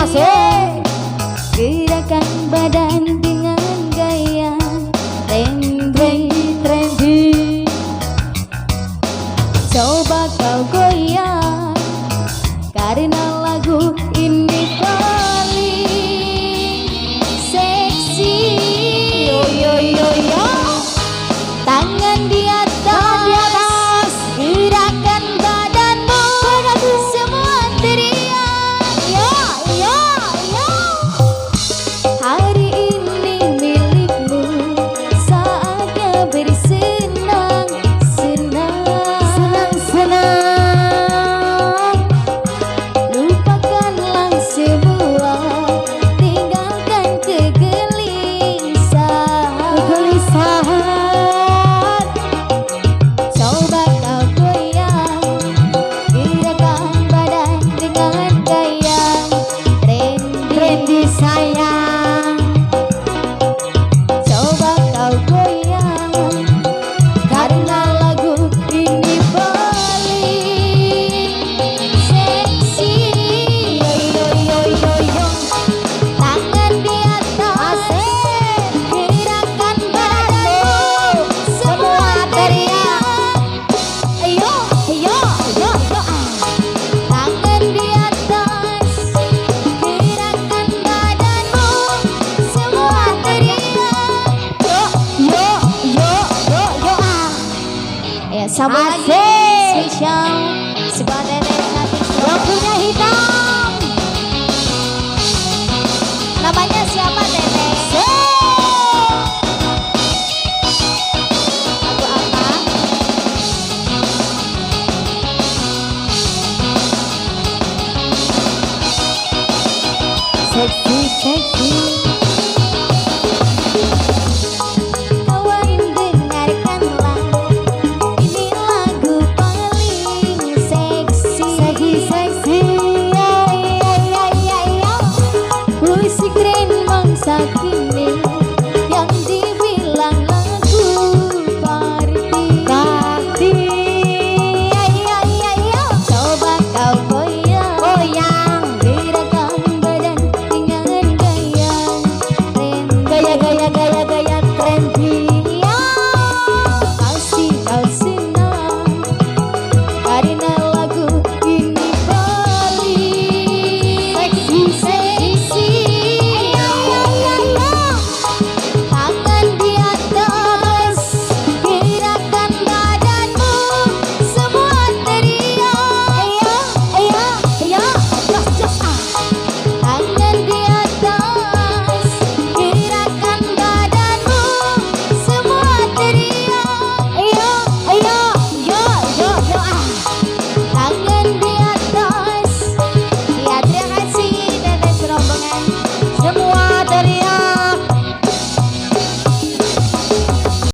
Asik. Gerakan badan dengan gaya trendy. Coba kau goyang karena lagu ini paling seksi. Yo yo yo yo. Tangan di atas, gerakan badanmu, semua teriak. Yo yo yo. Hari ini milikmu, saatnya bersenang senang. Lupakanlah semua, tinggalkan kegelisahan. Coba kau goyang gerakan badan dengan gaya trendy sayang. Coba kau goyang karena lagu ini paling seksi. Yo yo yo yo yo. Tangan di atas, gerakan badanmu, semua teriak. Yo yo yo yo. Tangan di atas, gerakan badanmu, semua teriak. Yo yo yo yo yo. Ya sama lagi spesial sebuah nenek yang punya hitam. Namanya siapa nenek? Lagu apa? Seksi seksi. Kawan dengarkanlah, ini lagu paling seksi. Seksi ya ya ya ya ya. Musik keren mangsa kini.